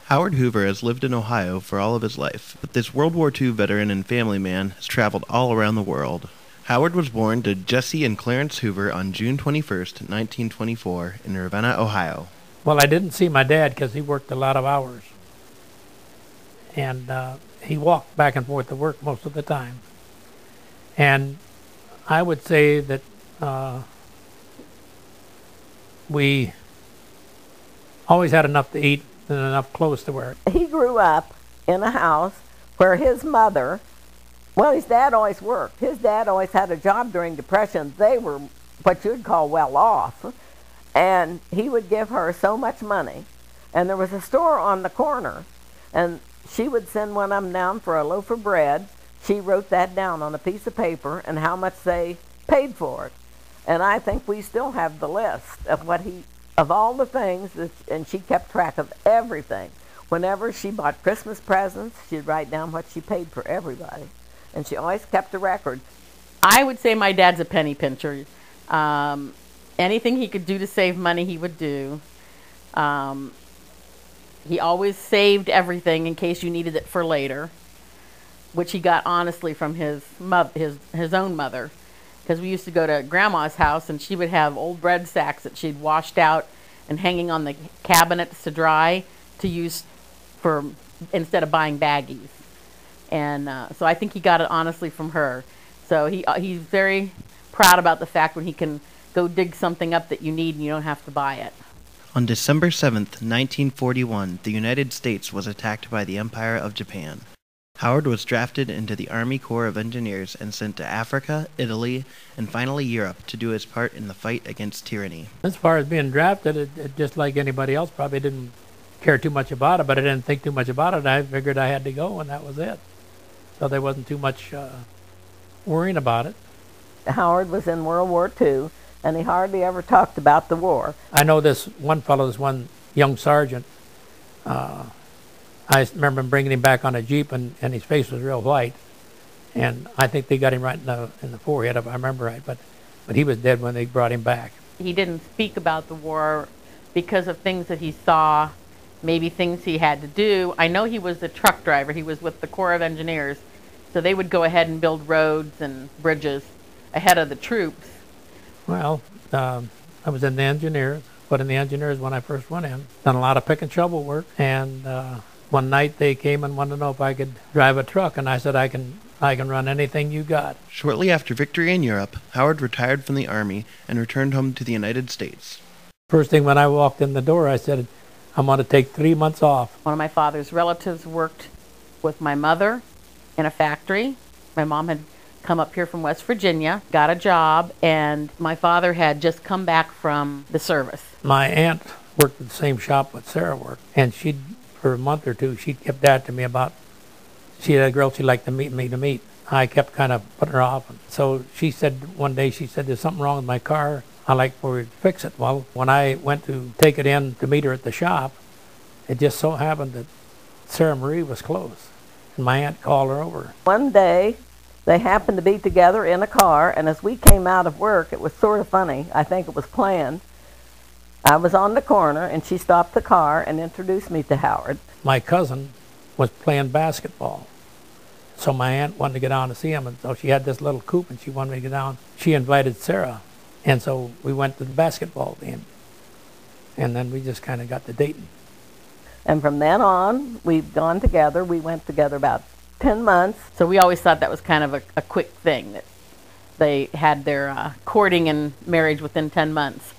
Howard Hoover has lived in Ohio for all of his life, but this World War II veteran and family man has traveled all around the world. Howard was born to Jesse and Clarence Hoover on June 21st, 1924, in Ravenna, Ohio. Well, I didn't see my dad because he worked a lot of hours. And he walked back and forth to work most of the time. And I would say that we always had enough to eat and enough clothes to wear. He grew up in a house where his mother, well, his dad always worked. His dad always had a job during Depression. They were what you'd call well off. And he would give her so much money. And there was a store on the corner, and she would send one of them down for a loaf of bread. She wrote that down on a piece of paper and how much they paid for it. And I think we still have the list of of all the things, and she kept track of everything. Whenever she bought Christmas presents, she'd write down what she paid for everybody. And she always kept a record. I would say my dad's a penny pincher. Anything he could do to save money, he would do. He always saved everything in case you needed it for later, which he got honestly from his own mother. Because we used to go to Grandma's house, and she would have old bread sacks that she'd washed out and hanging on the cabinets to dry to use for instead of buying baggies. And so I think he got it honestly from her. So he's very proud about the fact when he can go dig something up that you need and you don't have to buy it. On December 7th, 1941, the United States was attacked by the Empire of Japan. Howard was drafted into the Army Corps of Engineers and sent to Africa, Italy, and finally Europe to do his part in the fight against tyranny. As far as being drafted, it just like anybody else, probably didn't care too much about it, but I didn't think too much about it. I figured I had to go, and that was it. So there wasn't too much worrying about it. Howard was in World War II, and he hardly ever talked about the war. I know this one young sergeant, I remember bringing him back on a Jeep, and his face was real white. And I think they got him right in the forehead, if I remember right. But he was dead when they brought him back. He didn't speak about the war because of things that he saw, maybe things he had to do. I know he was a truck driver. He was with the Corps of Engineers. So they would go ahead and build roads and bridges ahead of the troops. Well, I was in the engineers, but in the engineers when I first went in. Done a lot of pick and shovel work, and one night they came and wanted to know if I could drive a truck, and I said, I can run anything you got. Shortly after victory in Europe, Howard retired from the Army and returned home to the United States. First thing when I walked in the door, I said, I'm going to take 3 months off. One of my father's relatives worked with my mother in a factory. My mom had come up here from West Virginia, got a job, and my father had just come back from the service. My aunt worked at the same shop that Sarah worked, and for a month or two, she kept that to me about, she had a girl she'd like to meet. I kept kind of putting her off. So she said one day, there's something wrong with my car. I'd like for you to fix it. Well, when I went to take it in to meet her at the shop, it just so happened that Sarah Marie was closed, and my aunt called her over. One day, they happened to be together in a car, and as we came out of work, it was sort of funny. I think it was planned. I was on the corner, and she stopped the car and introduced me to Howard. My cousin was playing basketball, so my aunt wanted to get down to see him, and so she had this little coupe, and she wanted me to get down. She invited Sarah, and so we went to the basketball game, and then we just kind of got to dating. And from then on, we've gone together. We went together about 10 months. So we always thought that was kind of a quick thing, that they had their courting and marriage within 10 months.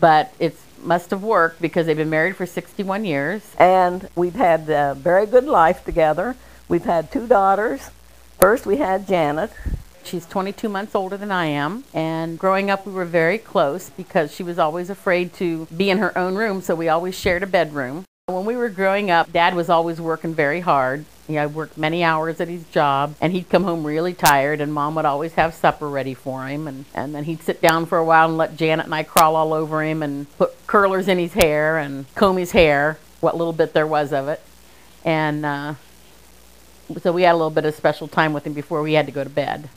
But it must have worked because they've been married for 61 years. And we've had a very good life together. We've had 2 daughters. First we had Janet. She's 22 months older than I am. And growing up we were very close because she was always afraid to be in her own room, so we always shared a bedroom. When we were growing up, Dad was always working very hard. He had worked many hours at his job, and he'd come home really tired, and Mom would always have supper ready for him. And then he'd sit down for a while and let Janet and I crawl all over him and put curlers in his hair and comb his hair, what little bit there was of it. And so we had a little bit of special time with him before we had to go to bed.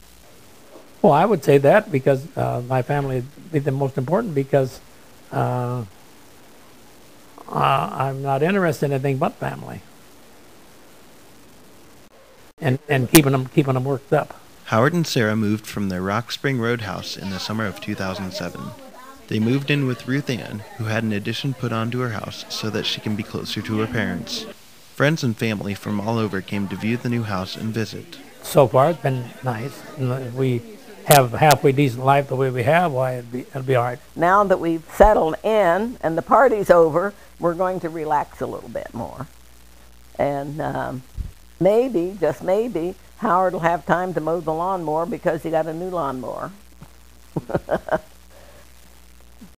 Well, I would say that because my family is the most important, because I'm not interested in anything but family. And keeping them worked up. Howard and Sarah moved from their Rock Spring Road house in the summer of 2007. They moved in with Ruth Ann, who had an addition put onto her house so that she can be closer to her parents. Friends and family from all over came to view the new house and visit. So far, it's been nice. And if we have a halfway decent life the way we have, why, it'll be all right. Now that we've settled in and the party's over, we're going to relax a little bit more. And maybe, just maybe, Howard will have time to mow the lawn more because he got a new lawnmower.